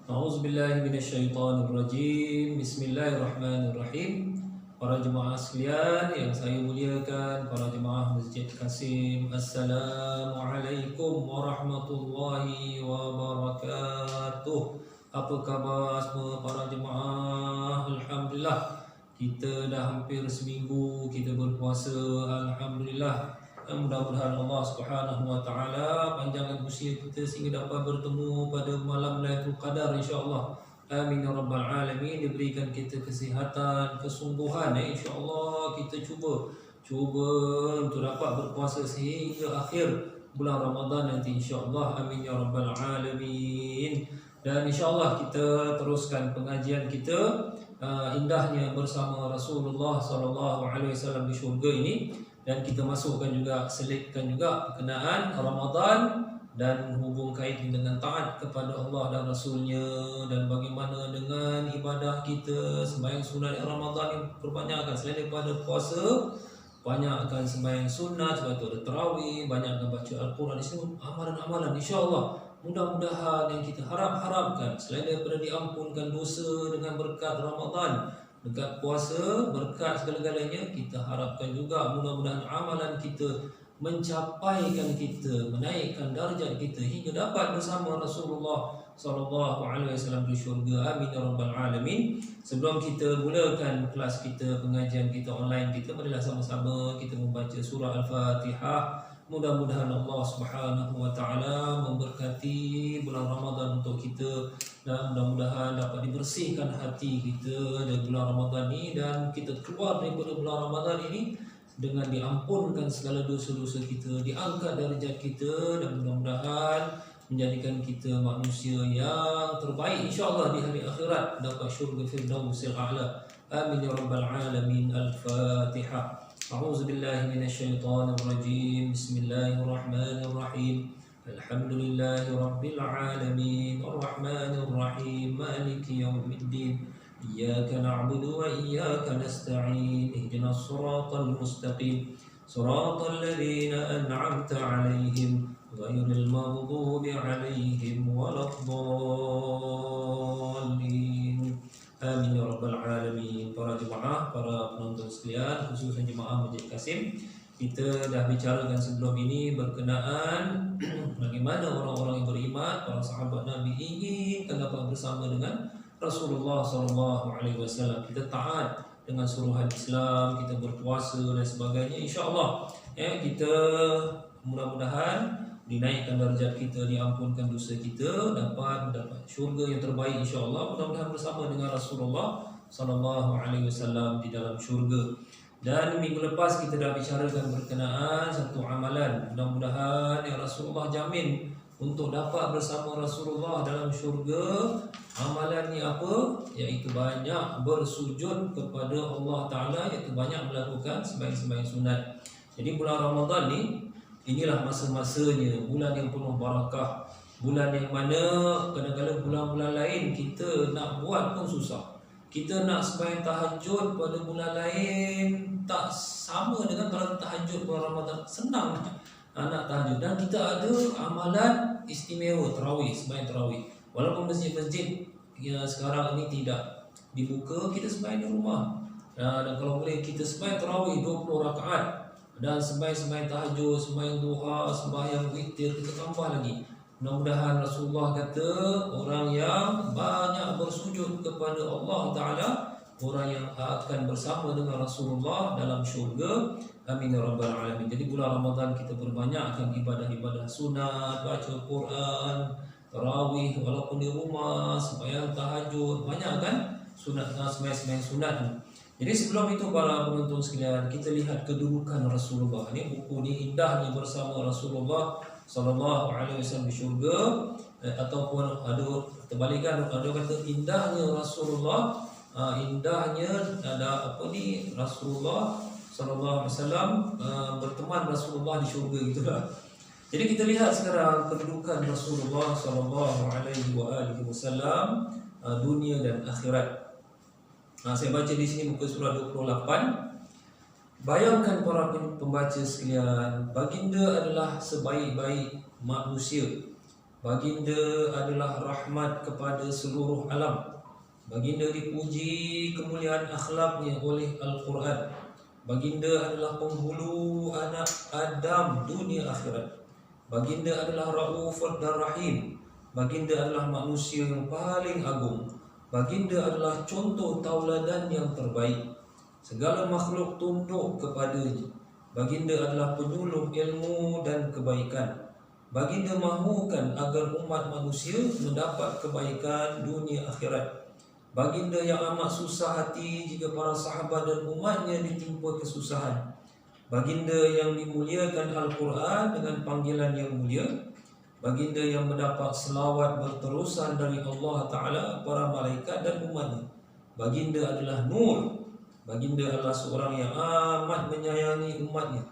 A'udzubillahi minasyaitonirrajim. Bismillahirrahmanirrahim. Para jemaah sekalian yang saya muliakan, para jemaah Masjid Kasim, Assalamualaikum warahmatullahi wabarakatuh. Apa khabar semua para jemaah? Alhamdulillah, kita dah hampir seminggu kita berpuasa. Alhamdulillah. Mudah-mudahan Allah Subhanahu wa taala panjangkan usia kita sehingga dapat bertemu pada malam Lailatul Qadar insya-Allah. Amin ya rabbal alamin. Diberikan kita kesihatan, kesungguhan insya-Allah. Kita cuba untuk dapat berpuasa sehingga akhir bulan Ramadan nanti insya-Allah. Amin ya rabbal alamin. Dan insya-Allah kita teruskan pengajian kita indahnya bersama Rasulullah sallallahu alaihi wasallam di syurga ini. Dan kita masukkan juga, selitkan juga berkenaan Ramadan dan hubung kait dengan taat kepada Allah dan Rasulnya, dan bagaimana dengan ibadah kita, sembahyang sunat Ramadan yang perbanyakkan selain daripada puasa, banyakkan sembahyang sunat, sebab itu ada tarawih, banyakkan baca Al-Quran. Di sini amalan-amalan insya-Allah mudah-mudahan yang kita harapkan selain daripada diampunkan dosa dengan berkat Ramadan, dekat puasa, berkat segala-galanya, kita harapkan juga mudah-mudahan amalan kita mencapaikan kita, menaikkan darjat kita hingga dapat bersama Rasulullah sallallahu alaihi wasallam di syurga. Amin ya rabbal alamin. Sebelum kita mulakan kelas kita, pengajian kita online kita, marilah sama-sama kita membaca surah Al-Fatihah. Mudah-mudahan Allah Subhanahu wa taala memberkati bulan Ramadan untuk kita, dan mudah-mudahan dapat dibersihkan hati kita dari bulan Ramadan ini, dan kita keluar daripada bulan Ramadan ini dengan diampunkan segala dosa-dosa kita, diangkat darjat kita, dan mudah-mudahan menjadikan kita manusia yang terbaik insya-Allah di hari akhirat, dapat syurga Firdausil A'la. Amin ya rabbal alamin. Al-Fatihah. A'udzu billahi minasyaitonir rajim. Bismillahirrahmanirrahim. Alhamdulillahi rabbil alamin. Arrahmanir rahim. Maliki yaumiddin. Iyyaka na'budu wa iyyaka nasta'in. Ihdinas siratal mustaqim. Siratal ladzina an'amta 'alaihim ghairil maghdubi 'alaihim waladdallin. Amin ya rabbal alamin. Para jemaah, para penonton sekalian, khususnya jemaah Masjid Kasim, kita dah bicarakan sebelum ini berkenaan bagaimana orang-orang yang beriman, para sahabat Nabi ingin dapat bersama dengan Rasulullah sallallahu alaihi wasallam. Kita taat dengan suruhan Islam, kita berpuasa dan sebagainya. Insya-Allah kita mudah-mudahan dinaikkan darjat kita, diampunkan dosa kita, dapat mendapat syurga yang terbaik insya-Allah. Mudah-mudahan bersama dengan Rasulullah sallallahu alaihi wasallam di dalam syurga. Dan minggu lepas kita dah bicarakan berkenaan satu amalan, mudah-mudahan yang Rasulullah jamin untuk dapat bersama Rasulullah dalam syurga. Amalannya apa? Iaitu banyak bersujud kepada Allah Ta'ala, iaitu banyak melakukan sembahyang-sembahyang sunat. Jadi bulan Ramadan ni, inilah masa-masanya, bulan yang penuh barakah, bulan yang mana kadang-kadang bulan-bulan lain kita nak buat pun susah. Kita nak sembahyang tahajud pada bulan lain tak sama dengan kalau tahajud bulan Ramadan. Senang nak tahajud, dan kita ada amalan istimewa tarawih, sembahyang tarawih. Walaupun masjid-masjid yang sekarang ini tidak dibuka, kita sembahyang di rumah. Dan kalau boleh kita sembahyang tarawih 20 rakaat, dan sembahyang tahajud, sembahyang duha, sembahyang witir, kita tambah lagi. Mudah-mudahan Rasulullah kata orang yang banyak bersujud kepada Allah Ta'ala, orang yang akan bersama dengan Rasulullah dalam syurga. Amin ya rabbal alamin. Jadi bulan Ramadan kita berbanyakkan ibadah-ibadah sunat, baca Quran, tarawih walaupun di rumah, sembahyang tahajud, banyak kan sunat, sembahyang sunat. Jadi sebelum itu para penonton sekalian, kita lihat kedudukan Rasulullah. Ini buku ni indahnya bersama Rasulullah sallallahu alaihi wasallam di syurga, ataupun ada terbalikan, ada kata indahnya Rasulullah, indahnya ada apa ni, Rasulullah sallallahu alaihi wasallam berteman Rasulullah di syurga, gitulah. Jadi kita lihat sekarang kedudukan Rasulullah sallallahu alaihi wasallam dunia dan akhirat. Saya baca di sini muka surah 28. Bayangkan para pembaca sekalian, baginda adalah sebaik-baik manusia. Baginda adalah rahmat kepada seluruh alam. Baginda dipuji kemuliaan akhlaknya oleh Al-Quran. Baginda adalah penghulu anak Adam dunia akhirat. Baginda adalah Rauf dan Rahim. Baginda adalah manusia yang paling agung. Baginda adalah contoh tauladan yang terbaik. Segala makhluk tunduk kepadanya. Baginda adalah penyuluh ilmu dan kebaikan. Baginda mahukan agar umat manusia mendapat kebaikan dunia akhirat. Baginda yang amat susah hati jika para sahabat dan umatnya ditimpa kesusahan. Baginda yang dimuliakan Al-Quran dengan panggilan yang mulia. Baginda yang mendapat selawat berterusan dari Allah Ta'ala, para malaikat dan umatnya. Baginda adalah nur. Baginda adalah seorang yang amat menyayangi umatnya.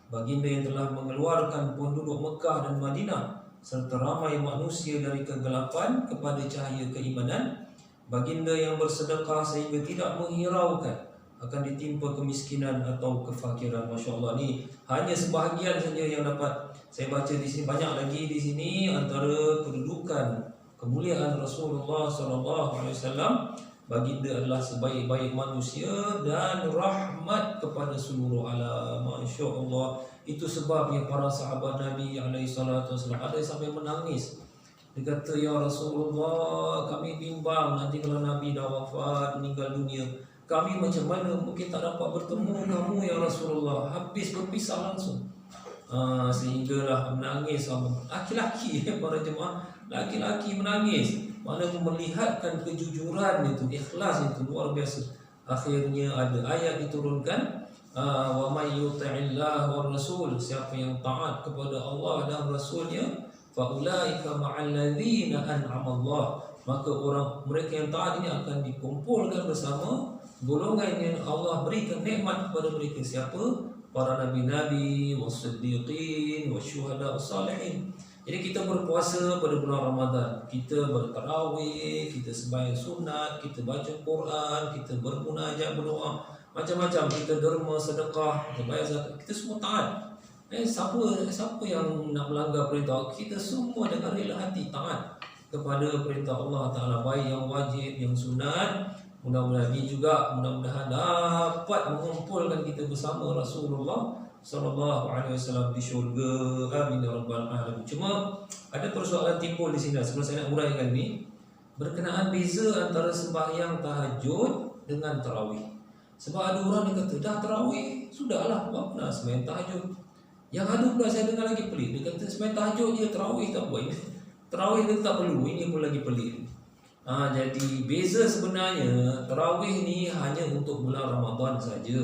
Baginda yang telah mengeluarkan penduduk Mekah dan Madinah serta ramai manusia dari kegelapan kepada cahaya keimanan. Baginda yang bersedekah sehingga tidak menghiraukan akan ditimpa kemiskinan atau kefakiran. Masya Allah, ni hanya sebahagian saja yang dapat saya baca di sini. Banyak lagi di sini antara kedudukan kemuliaan Rasulullah SAW. Baginda adalah sebaik-baik manusia dan rahmat kepada seluruh alam. Masya Allah. Itu sebabnya para sahabat Nabi SAW ada sampai menangis. Dia kata, ya Rasulullah, kami bimbang nanti kalau Nabi dah wafat, meninggal dunia, kami macam mana mungkin tak dapat bertemu kamu ya Rasulullah. Habis berpisah langsung. Sehinggalah menangis laki-laki, para jemaah, laki-laki menangis. Mana melihatkan kejujuran itu, ikhlas itu luar biasa. Akhirnya ada ayat diturunkan, wa may yuti'illah war rasul, siapa yang taat kepada Allah dan Rasulnya, fa ulaika ma'al ladzina an'ama Allah, maka mereka yang taat ini akan dikumpulkan bersama golongan yang Allah berikan nikmat kepada mereka. Siapa? Para nabi-nabi, was-siddiqin, wasyuhada, was-salihin. Jadi kita berpuasa pada bulan Ramadan, kita bertarawih, kita sembahyang sunat, kita baca Quran, kita bermunajat, berdoa, macam-macam, kita derma, sedekah, kita bayar zakat, kita semua taat. Siapa yang nak melanggar perintah, kita semua dengan rela hati taat kepada perintah Allah Ta'ala, baik yang wajib, yang sunat. Mudah-mudahan dapat mengumpulkan kita bersama Rasulullah Sallallahu Alaihi Wasallam di syurga. Amin ya rabbal alamin. Cuma ada persoalan timbul di sini sebelum saya nak uraikan ni, berkenaan beza antara sembahyang tahajud dengan tarawih. Sebab ada orang yang kata dah tarawih sudahlah, buat apa nak sembahyang tahajud. Yang ada pula saya dengar lagi pelik, dia kata sembahyang tahajud je, tarawih tak buat. Tarawih dia tak perlu, ini pun lagi pelik. Jadi beza sebenarnya, tarawih ni hanya untuk bulan Ramadan saja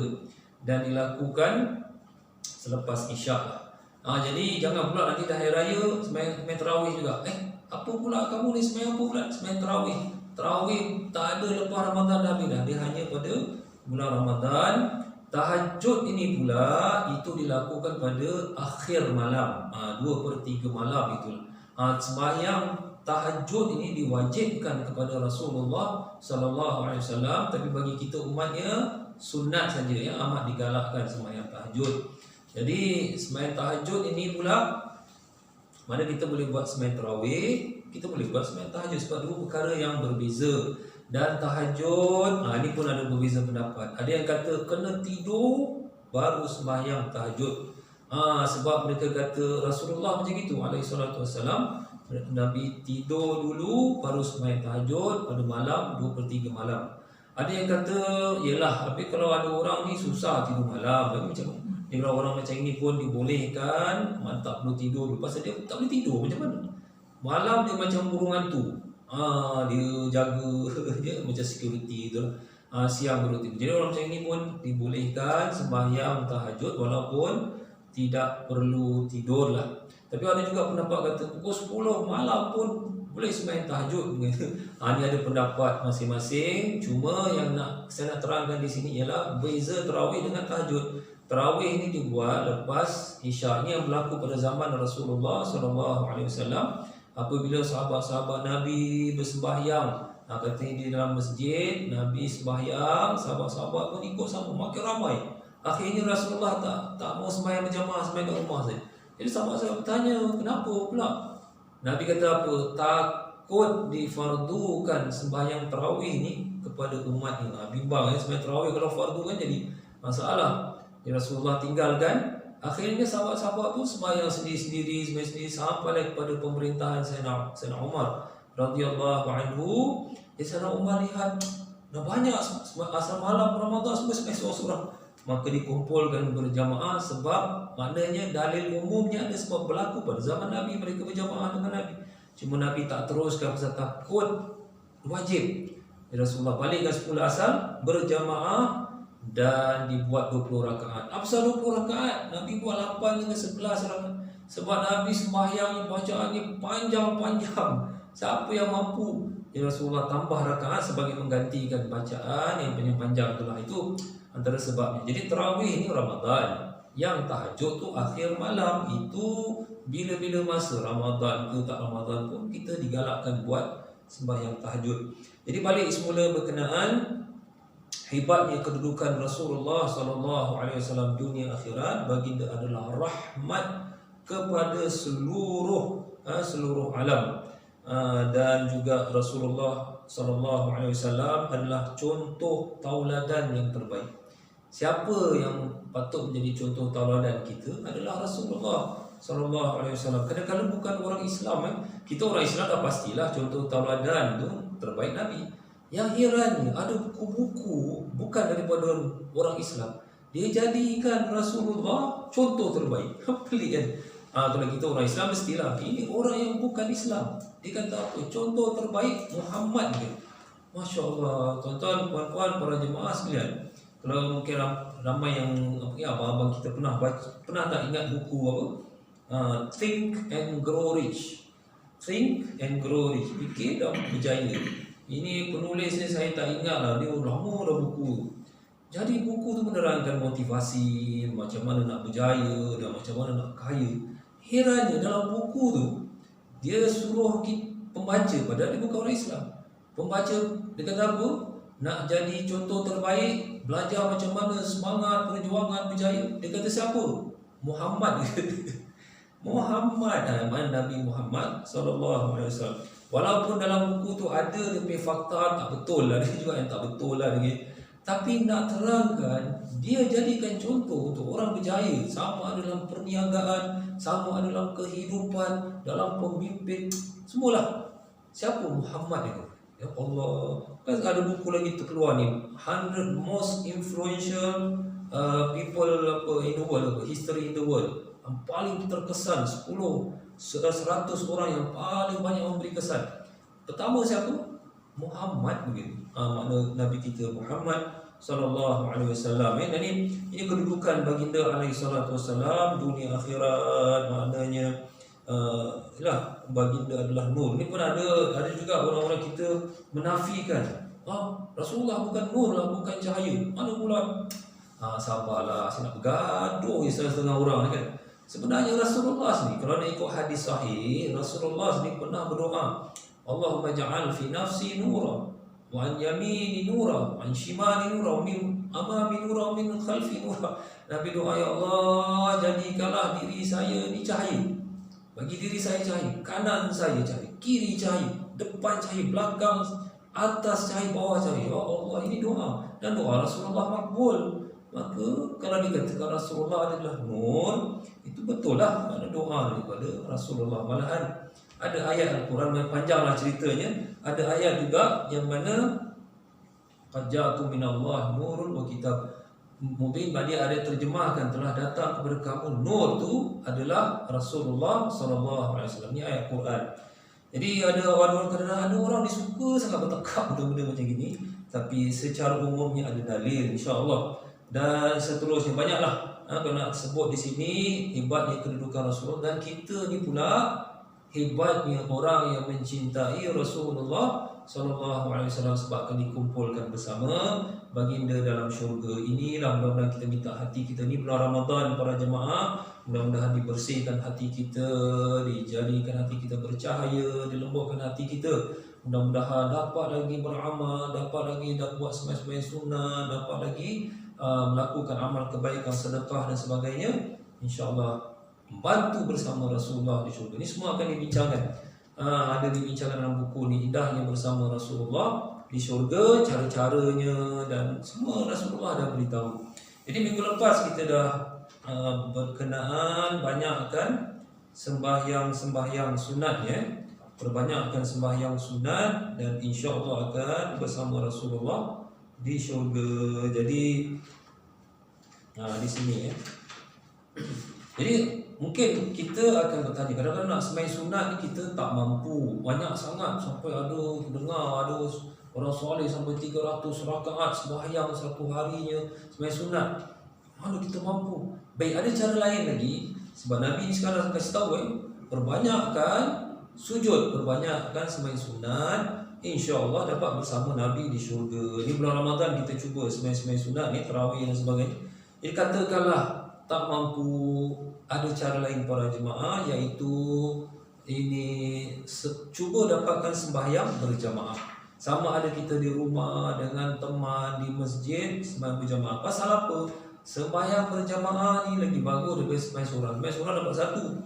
dan dilakukan selepas isyak. Jadi jangan pula nanti dah hari raya sembahyang tarawih juga. Apa pula kamu ni sembahyang apa pula? Sembahyang tarawih. Tarawih tak ada lepas Ramadan dah habis dah. Dia hanya pada bulan Ramadan. Tahajud ini pula itu dilakukan pada akhir malam, 2/3 malam itulah. Sembahyang tahajud ini diwajibkan kepada Rasulullah Sallallahu Alaihi Wasallam, tapi bagi kita umatnya sunat saja, yang amat digalakkan sembahyang tahajud. Jadi sembahyang tahajud ini pula, mana kita boleh buat sembahyang tarawih, kita boleh buat sembahyang tahajud, sebab dua perkara yang berbeza. Dan tahajud, ini pun ada berbeza pendapat. Ada yang kata kena tidur baru sembahyang tahajud. Sebab mereka kata Rasulullah macam itu alaihi salatu wassalam, Nabi tidur dulu baru sembahyang tahajud pada malam 2/3 malam. Ada yang kata yelah, tapi kalau ada orang ni susah tidur malam, macam mana? Kalau orang macam ini pun dibolehkan, tak perlu tidur dulu. Pasal dia tak boleh tidur macam mana? Malam dia macam burung hantu. Dia jaga dia macam security tu. Siang baru tidur. Jadi orang macam ini pun dibolehkan sembahyang tahajud walaupun tidak perlu tidur lah. Tapi ada juga pendapat kata pukul 10 malam pun boleh sembahyang tahajud. Ini ada pendapat masing-masing. Cuma yang saya nak terangkan di sini ialah beza tarawih dengan tahajud. Tarawih ini dibuat lepas isyak. Ini yang berlaku pada zaman Rasulullah SAW. Apabila sahabat-sahabat Nabi bersembahyang, katanya di dalam masjid, Nabi sembahyang, sahabat-sahabat pun ikut sama, makin ramai. Akhirnya Rasulullah tak mau sembahyang berjamaah, sembahyang kat rumah saja. Jadi sahabat saya bertanya, kenapa pula? Nabi kata apa? Takut difardukan sembahyang tarawih ni kepada umat ni. Bimbang sembahyang tarawih kalau fardu kan jadi masalah. Ya, Rasulullah tinggalkan. Akhirnya sahabat-sahabat tu sembahyang sendiri-sendiri, sampai kepada pemerintahan Sayyidina Umar radhiyallahu anhu. Sayyidina Umar lihat dah banyak asal malam Ramadan semua seorang-seorang, maka dikumpulkan berjamaah sebab maknanya dalil umumnya ada sebab berlaku pada zaman Nabi, mereka berjamaah dengan Nabi. Cuma Nabi tak teruskan pasal takut wajib. Rasulullah balikkan 10 asal berjamaah dan dibuat 20 rakaat. Apa 20 rakaat? Nabi buat 8 dengan 11 rakaat. Sebab Nabi sembahyang bacaannya panjang-panjang. Siapa yang mampu? Rasulullah tambah rakaat sebagai menggantikan bacaan yang panjang-panjang itulah. Itu antara sebabnya. Jadi tarawih ini Ramadan. Yang tahajud tu akhir malam. Itu bila-bila masa Ramadan ke tak Ramadan pun kita digalakkan buat sembahyang tahajud. Jadi balik semula berkenaan hebatnya kedudukan Rasulullah SAW dunia akhirat. Baginda adalah rahmat kepada seluruh alam. Dan juga Rasulullah SAW adalah contoh tauladan yang terbaik. Siapa yang patut menjadi contoh tauladan kita adalah Rasulullah SAW. Kadang-kadang bukan orang Islam. Kita orang Islam dah pastilah contoh tauladan tu terbaik Nabi. Yang herannya ada buku-buku bukan daripada orang Islam, dia jadikan Rasulullah contoh terbaik. Pelik kan? Kalau kita orang Islam mestilah ini orang yang bukan Islam. Dia kata apa? Contoh terbaik Muhammad ke? Masya Allah, tuan-tuan, puan-puan, para jemaah sekalian. Kalau mungkin ramai yang abang-abang kita pernah tak ingat buku apa? Think and Grow Rich. Think and Grow Rich. Fikir dan berjaya. Ini penulisnya saya tak ingat lah, dia lama dah buku. Jadi buku tu menerangkan motivasi, macam mana nak berjaya dan macam mana nak kaya. Herannya dalam buku tu dia suruh pembaca, padahal dia bukan orang Islam. Pembaca dia kata apa? Nak jadi contoh terbaik, belajar macam mana semangat, perjuangan, berjaya. Dia kata siapa? Muhammad. Muhammad, mana Nabi Muhammad SAW. Walaupun dalam buku tu ada dia punya fakta tak betul lah, dia juga yang tak betul lah dia. Tapi nak terangkan, dia jadikan contoh untuk orang berjaya, sama ada dalam perniagaan, sama ada dalam kehidupan, dalam pemimpin, semualah. Siapa Muhammad itu? Ya Allah, kan ada buku lagi terkeluar ni, 100 most influential people in the world, history in the world. Yang paling terkesan 100 orang yang paling banyak memberi kesan. Pertama siapa? Muhammad begitu. Makna Nabi kita Muhammad sallallahu alaihi wasallam. Dan ini kedudukan baginda alaihi salatu wasallam dunia akhirat. Maknanya baginda adalah nur. Ini pun ada juga orang-orang kita menafikan. Rasulullah bukan nur lah, bukan cahaya. Mana pula? Sabarlah, saya nak bergaduh setengah orang kan. Sebenarnya Rasulullah sendiri, kalau nak ikut hadis sahih, Rasulullah sendiri pernah berdoa, Allahumma ja'al fi nafsi nura, wa an yamini nura, wa an shimali nura, wa min amami nura, wa min khalfi nura. Nabi doa, ya Allah, jadikanlah diri saya ni cahaya. Bagi diri saya cahaya, kanan saya cahaya, kiri cahaya, depan cahaya, belakang, atas cahaya, bawah cahaya. Ya Allah, ini doa. Dan doa Rasulullah makbul. Maka kalau dikatakan Rasulullah adalah nur, itu betul lah, ada doa daripada Rasulullah. Malahan ada ayat Al-Quran yang panjanglah ceritanya. Ada ayat juga yang mana qad ja'akum minallahi nurun wa kitab mubin. Dia ada terjemahkan, telah datang kepada kamu nur tu adalah Rasulullah SAW. Ini ayat Quran. Jadi ada orang disuka sangat bertekap benda-benda macam gini, tapi secara umumnya ada dalil, insya-Allah. Dan seterusnya banyaklah. Kalau nak sebut di sini hebatnya kedudukan Rasulullah, dan kita ni pula hebatnya orang yang mencintai Rasulullah SAW sebab akan dikumpulkan bersama baginda dalam syurga. Inilah mudah-mudahan kita minta hati kita ni bulan Ramadan, para jemaah, mudah-mudahan dibersihkan hati kita, dijadikan hati kita bercahaya, dilembutkan hati kita. Mudah-mudahan dapat lagi beramal, dapat lagi buat sembahyang sunnah, dapat lagi melakukan amal kebaikan, sedekah dan sebagainya. InsyaAllah membantu bersama Rasulullah di syurga. Ini semua akan dibincangkan. ada dibincangkan dalam buku ni, indahnya bersama Rasulullah di syurga, cara-caranya dan semua Rasulullah dah beritahu. Jadi minggu lepas kita dah berkenaan banyakkan sembahyang sunat ya. Perbanyakkan sembahyang sunat dan insya-Allah akan bersama Rasulullah di syurga. Jadi di sini ya. Jadi mungkin kita akan bertanya, kadang-kadang nak sembahyang sunat ni kita tak mampu. Banyak sangat sampai ada dengar ada orang soleh sampai 300 rakaat sembahyang satu harinya sembahyang sunat. Mana kita mampu? Baik, ada cara lain lagi. Sebab Nabi ni sekarang kasih tahu perbanyakkan sujud, perbanyakkan sembahyang sunat, insya-Allah dapat bersama Nabi di syurga. Ini bulan Ramadan kita cuba sembahyang sunat ni, tarawih dan sebagainya. Jadi katakanlah tak mampu, ada cara lain para jemaah, iaitu cuba dapatkan sembahyang berjamaah. Sama ada kita di rumah dengan teman di masjid sembahyang berjamaah. Pasal apa? Sembahyang berjamaah ni lagi bagus daripada sembahyang seorang. Sembahyang seorang dapat satu.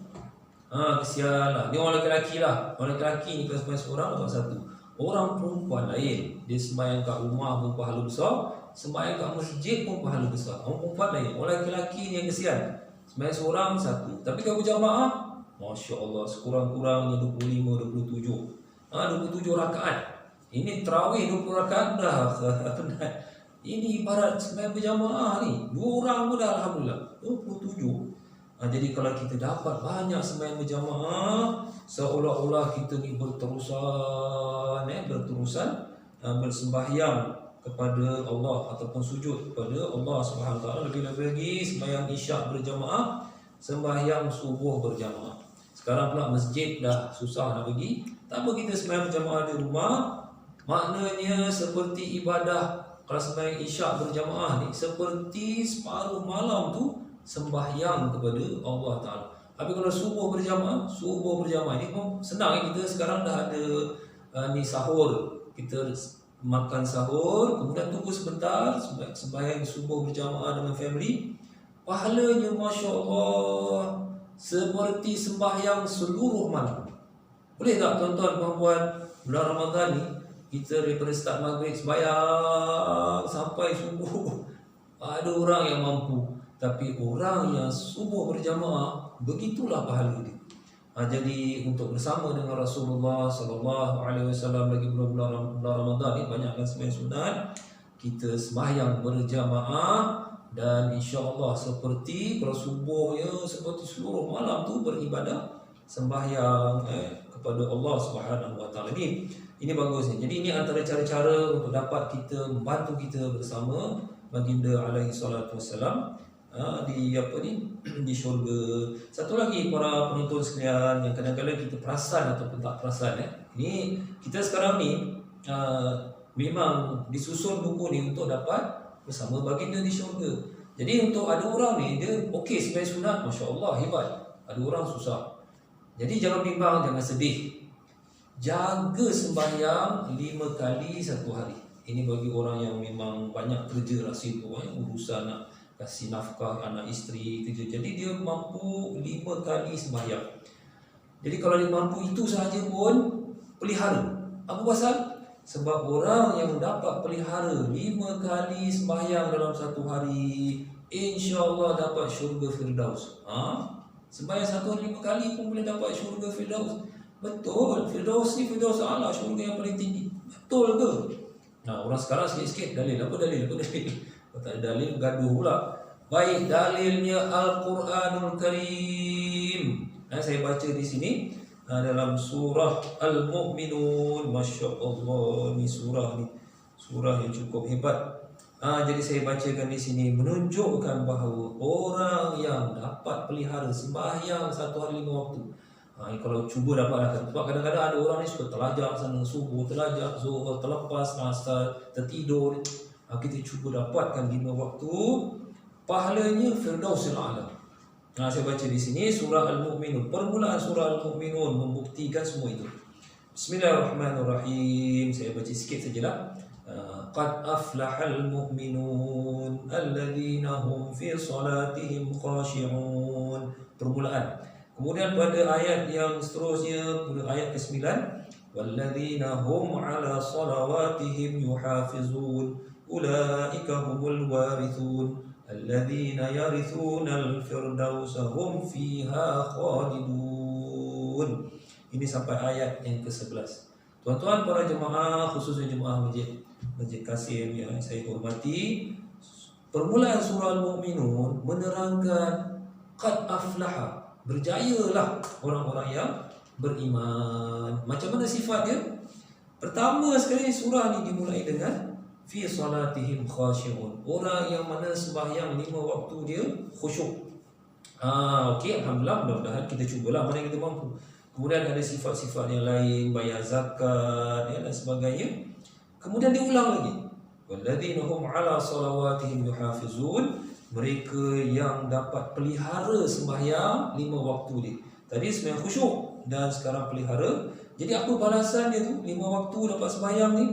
Kesian lah. Dia orang lelaki lah. Orang lelaki ni kalau sembahyang seorang dapat satu. Orang perempuan lain, dia sembahyang kat rumah pun pahala besar, sembahyang kat masjid pun pahala besar. Orang perempuan lain. Orang lelaki ni yang kesian, sembahyang seorang satu. Tapi kalau berjamaah, Masya Allah, sekurang-kurangnya 25, 27 rakaat. Ini tarawih 20 rakaat dah. Ini ibarat sembahyang berjamaah ni, 2 orang pun dah Alhamdulillah 27. Jadi kalau kita dapat banyak sembahyang berjamaah, seolah-olah kita ni berterusan bersembahyang kepada Allah ataupun sujud kepada Allah Subhanahu Taala. Lebih-lebih lagi sembahyang isyak berjamaah, sembahyang subuh berjamaah. Sekarang pula masjid dah susah nak pergi. Tak apa, kita sembahyang berjamaah di rumah. Maknanya seperti ibadah, kalau sembahyang isyak berjamaah ni seperti separuh malam tu sembahyang kepada Allah Ta'ala. Tapi kalau subuh berjamaah ni pun senang. Kita sekarang dah ada ni sahur. Kita makan sahur, kemudian tunggu sebentar, sembahyang subuh berjamaah dengan family. Pahalanya Masya Allah seperti sembahyang seluruh malam. Boleh tak tuan-tuan puan-puan, bulan Ramadan ni kita daripada start maghrib sembahyang sampai subuh. Ada orang yang mampu, tapi orang yang subuh berjamaah, begitulah pahala dia. Jadi untuk bersama dengan Rasulullah sallallahu alaihi wasallam lagi bulan-bulan Ramadan ni, banyakkan sembahyang sunat, kita sembahyang berjamaah, dan insya-Allah seperti kalau subuhnya seperti seluruh malam tu beribadah sembahyang kepada Allah Subhanahu wa taala. Ini bagusnya. Jadi ini antara cara-cara untuk dapat kita membantu kita bersama baginda alaihi salatu wasalam di syurga. Satu lagi para penonton sekalian yang kadang-kadang kita perasan ataupun tak perasan, ini kita sekarang ni memang disusun buku ni untuk dapat bersama baginda di syurga. Jadi untuk ada orang ni dia okey sembahyang sunat, masya-Allah hebat. Ada orang susah. Jadi jangan bimbang, jangan sedih. Jaga sembahyang 5 kali satu hari. Ini bagi orang yang memang banyak kerja lah, sibuk urusan nak kasih nafkah anak isteri kerja. Jadi dia mampu 5 kali sembahyang. Jadi kalau dia mampu itu sahaja pun pelihara. Apa pasal? Sebab orang yang dapat pelihara 5 kali sembahyang dalam satu hari, insya-Allah dapat syurga Firdaus. Sembahyang satu hari 5 kali pun boleh dapat syurga Firdaus. Betul, Firdaus ni Firdaus A'la, syurga yang paling tinggi. Betul ke? Orang sekarang sikit-sikit dalil. Apa dalil? Kalau tak ada dalil, gaduh pula. Baik, dalilnya Al-Quranul Karim. Saya baca di sini dalam surah Al-Mu'minun. Masya Allah, ni surah yang cukup hebat. Jadi saya bacakan di sini, menunjukkan bahawa orang yang dapat pelihara sembahyang satu hari 5 waktu. Kalau cuba dapatlah. Sebab kadang-kadang ada orang ni suka terlajak sana, subuh terlajak, zuhur terlepas, asar tertidur. Kita cuba dapatkan 5 waktu, pahalanya Firdausil A'la. Saya baca di sini surah Al-Mu'minun. Permulaan surah Al-Mu'minun membuktikan semua itu. Bismillahirrahmanirrahim. Saya baca sikit sajalah. Qad aflahal mu'minun alladzina hum fi salatihim khashi'un. Permulaan. Kemudian pada ayat yang seterusnya, pada ayat ke-9, walladzina hum ala salawatihim yuhafizun ulaika humul warithun alladzina yarithunal firdausa hum fiha khalidun. Ini sampai ayat yang ke-11. Tuan-tuan para jemaah, khususnya jemaah Masjid Kasim yang saya hormati, permulaan surah Al-Mu'minun menerangkan qad aflaha, berjayalah orang-orang yang beriman. Macam mana sifat dia? Pertama sekali surah ni dimulai dengan fi salatihim khashi'un, orang yang mana sembahyang 5 waktu dia khusyuk. Okey, alhamdulillah, mudah-mudahan kita cubalah mana yang kita mampu. Kemudian ada sifat-sifat yang lain, bayar zakat dan sebagainya. Kemudian diulang lagi, walladzina hum ala salawatihim yuhafizun, mereka yang dapat pelihara sembahyang 5 waktu dia. Tadi sembahyang khusyuk dan sekarang pelihara. Jadi apa balasan dia tu? 5 waktu dapat sembahyang ni.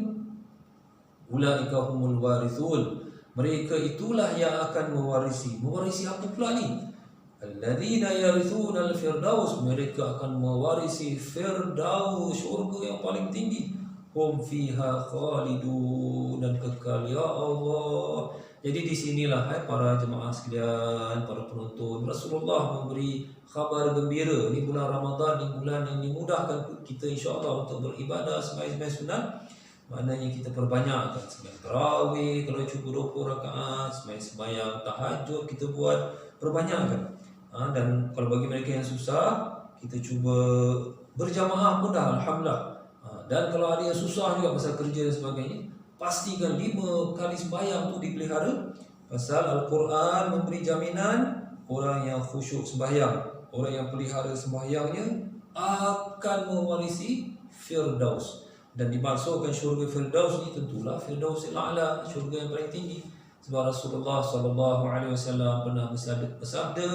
Ulaika humul warithun, mereka itulah yang akan mewarisi. Mewarisi apa pula ni? Alladzina yarithunal firdaus, mereka akan mewarisi firdaus, syurga yang paling tinggi. Hum fiha khalidun, dan kekal, ya Allah. Jadi di sinilah para jemaah sekalian, para penonton, Rasulullah memberi khabar gembira. Ini bulan Ramadan, ini bulan yang dimudahkan kita insya-Allah untuk beribadah sembahyang sunat. Maknanya kita perbanyakkan sembahyang tarawih, kalau cukup 20 rakaat, sembahyang tahajud kita buat, perbanyakkan. Dan kalau bagi mereka yang susah, kita cuba berjamaah pun dah, alhamdulillah. Dan kalau ada yang susah juga pasal kerja dan sebagainya, pastikan 5 kali sembahyang tu dipelihara. Pasal Al-Quran memberi jaminan orang yang khusyuk sembahyang, orang yang pelihara sembahyangnya akan mewarisi firdaus. Dan dimaksudkan syurga firdaus ni tentulah firdausil a'la, syurga yang paling tinggi. Sebab Rasulullah SAW pernah bersabda,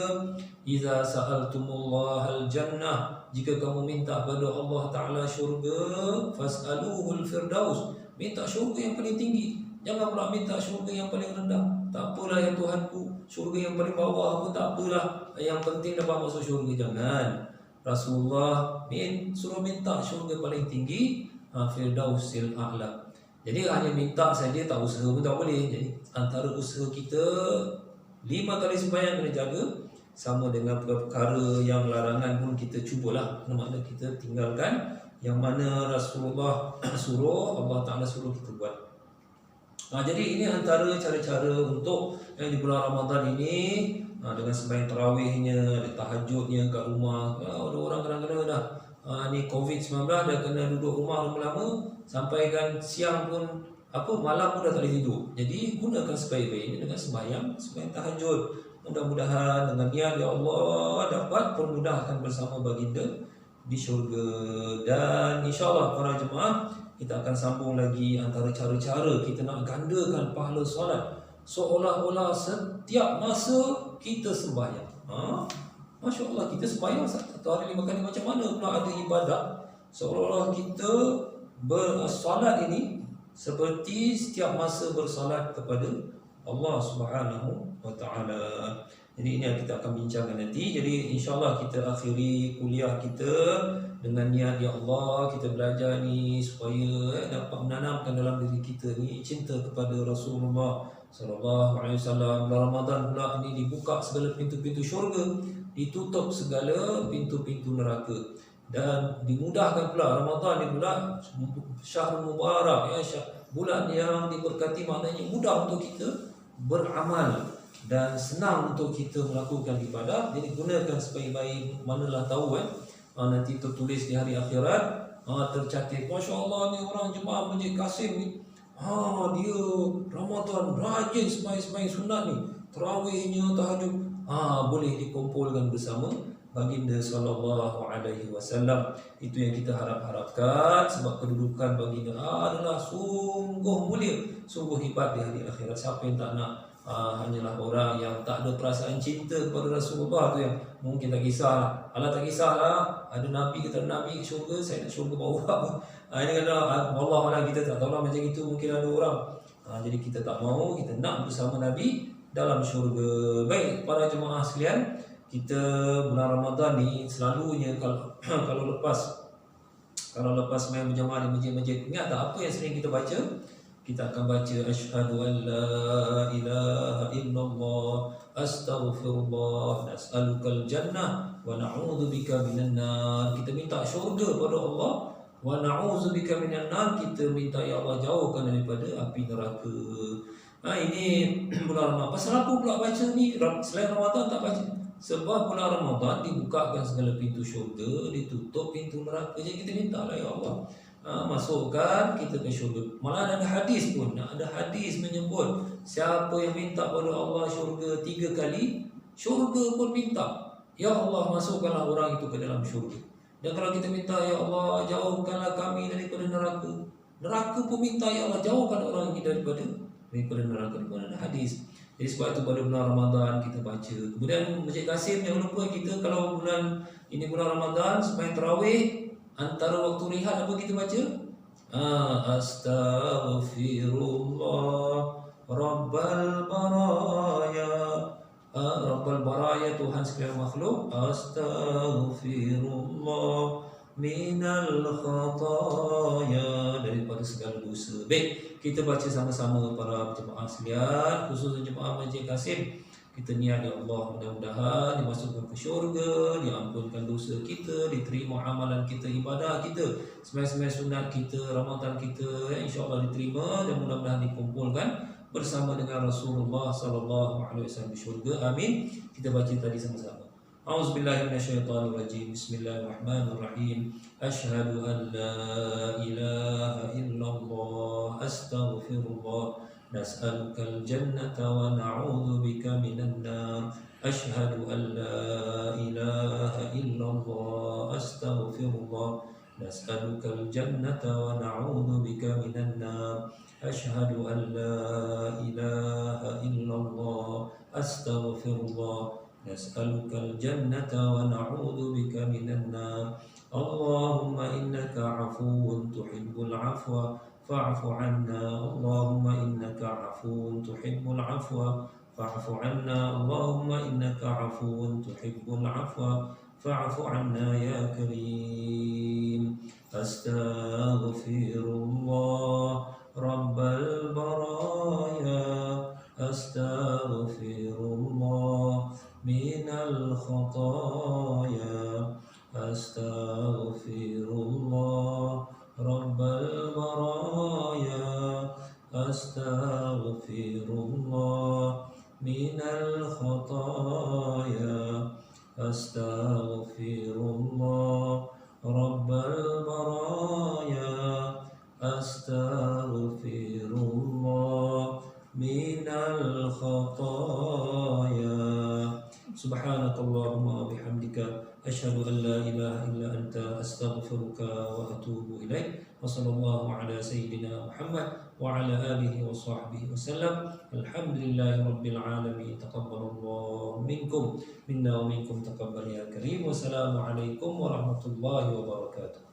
"Idza sa'altumullahal jannah", jika kamu minta pada Allah Ta'ala syurga, "fas'aluhul firdaus", minta syurga yang paling tinggi. Jangan pula minta syurga yang paling rendah. Tak apalah ya Tuhanku, syurga yang paling bawah pun tak apalah, yang penting dapat masuk syurga. Jangan. Rasulullah suruh minta syurga paling tinggi, firdausil a'la. Jadi hanya minta saja, tak usaha pun tak boleh. Jadi antara usaha kita 5 kali sembahyang kena jaga, sama dengan perkara yang larangan pun kita cubalah. Maknanya kita tinggalkan yang mana Rasulullah suruh, Allah Ta'ala suruh kita buat. Jadi ini antara cara-cara untuk yang di bulan Ramadan ini, dengan sembahyang tarawihnya, ada tahajudnya kat rumah. Ada orang kadang-kadang dah ni COVID-19 dah kena duduk rumah lama-lama, sampai kan siang pun malam pun dah tak boleh tidur. Jadi gunakan sebaik-baiknya dengan sembahyang tahajud. Mudah-mudahan dengan niat ya Allah dapat permudahkan bersama baginda di syurga. Dan insya-Allah para jemaah, kita akan sambung lagi antara cara-cara kita nak gandakan pahala solat, seolah-olah setiap masa kita sembahyang. Masya Allah, kita sembahyang satu hari 5 kali, macam mana pula ada ibadat seolah-olah kita bersolat ini seperti setiap masa bersolat kepada Allah Subhanahu wa Ta'ala. Jadi ini yang kita akan bincangkan nanti. Jadi insya-Allah kita akhiri kuliah kita dengan niat ya Allah, kita belajar ni supaya dapat menanamkan dalam diri kita ni cinta kepada Rasulullah sallallahu alaihi wasallam. Bulan Ramadan pula ini dibuka segala pintu-pintu syurga, ditutup segala pintu-pintu neraka, dan dimudahkan pula. Ramadan ni pula syahrul mubarak, bulan yang diberkati, maknanya mudah untuk kita beramal dan senang untuk kita melakukan ibadah. Jadi gunakan sebaik-baik. Manalah tahu nanti tertulis di hari akhirat, tercatat, Masya Allah ni orang jemaah Masjid Kasim ni, dia Ramadan rajin sembahyang sunat ni, tarawihnya, tahajud. Boleh dikumpulkan bersama baginda sallallahu alaihi wasallam. Itu yang kita harapkan, sebab kedudukan baginda adalah sungguh mulia, sungguh hebat di hari akhirat. Siapa yang tak nak? Hanyalah orang yang tak ada perasaan cinta kepada Rasulullah tu yang mungkin tak kisahlah. Allah tak kisahlah, ada Nabi ke tak ada Nabi, syurga, saya nak syurga bawa. Ini kata Allah, kita tak tahu lah macam itu, mungkin ada orang. Jadi kita tak mau, kita nak bersama Nabi dalam syurga. Baik para jemaah sekalian, kita bulan Ramadan ni selalunya kalau lepas main berjamaah di masjid-masjid, ingat tak apa yang sering kita baca? Kita akan baca asyhadu an la ilaha illallah astaghfirullah nas'alukal jannah wa na'udzubika minan nar. Kita minta syurga pada Allah, wa na'udzubika minan nar, kita minta ya Allah jauhkan daripada api neraka. Ini bulan Ramadan. Pasal apa pula baca ni? Selain Ramadan tak baca. Sebab bulan Ramadan dibukakan segala pintu syurga, ditutup pintu neraka. Jadi kita minta lah ya Allah, masukkan kita ke syurga. Malah ada hadis pun, ada hadis menyebut siapa yang minta pada Allah syurga 3 kali, syurga pun minta, ya Allah masukkanlah orang itu ke dalam syurga. Dan kalau kita minta ya Allah jauhkanlah kami daripada neraka, neraka pun minta ya Allah jauhkan orang ini daripada neraka. Itu pun ada hadis. Jadi sebab itu pada bulan Ramadan kita baca. Kemudian Masjid Kasim, jangan lupa kita kalau bulan Ramadan sembahyang tarawih, antara waktu rehat apa kita baca? Astaghfirullah Rabbal Baraya, Tuhan sekalian makhluk. Astaghfirullah minal khataya, daripada segala dosa. Baik, kita baca sama-sama para jemaah sekalian, khususnya jemaah Masjid Kasim. Kita niat ya Allah, mudah-mudahan dimasukkan ke syurga, diampunkan dosa kita, diterima amalan kita, ibadah kita, sembahyang sunat kita, Ramadan kita, insya-Allah diterima dan mudah-mudahan dikumpulkan bersama dengan Rasulullah sallallahu alaihi wasallam di syurga. Amin. Kita baca tadi sama-sama. A'udzubillahi minasyaitonirrajim. Bismillahirrahmanirrahim. Asyhadu an la ilaha illallah astaghfirullah nas'alukal jannata wa na'udzubika minan nar. Asyhadu an la ilaha illallah astaghfirullah nas'alukal jannata wa na'udzubika minan nar. Asyhadu an la ilaha illallah astaghfirullah nas'alukal jannata wa na'udzubika minan nar. Allahumma innaka 'afuwun tuhibbul 'afwa fa'fu 'anna. Allahumma innaka 'afuwun tuhibbul 'afwa fa'fu 'anna. Allahumma innaka 'afuwun tuhibbul 'afwa fa'fu 'anna ya karim. Astaghfirullah Rabbal baraya, astaghfirullah minal khataya, astaghfirullah Rabbal baraya, astaghfirullah minal khataya, astaghfirullah Rabbal baraya, astaghfirullah minal khataya. Subhanakallahumma wa bihamdika asyhadu an la ilaha illa anta astaghfiruka wa atubu ilaik. Wa sallallahu ala sayyidina Muhammad wa ala alihi wa sahbihi wasallam. Alhamdulillahi rabbil alamin. Taqabbalallahu minkum minna wa minkum taqabbal ya karim. Wassalamu alaikum warahmatullahi wabarakatuh.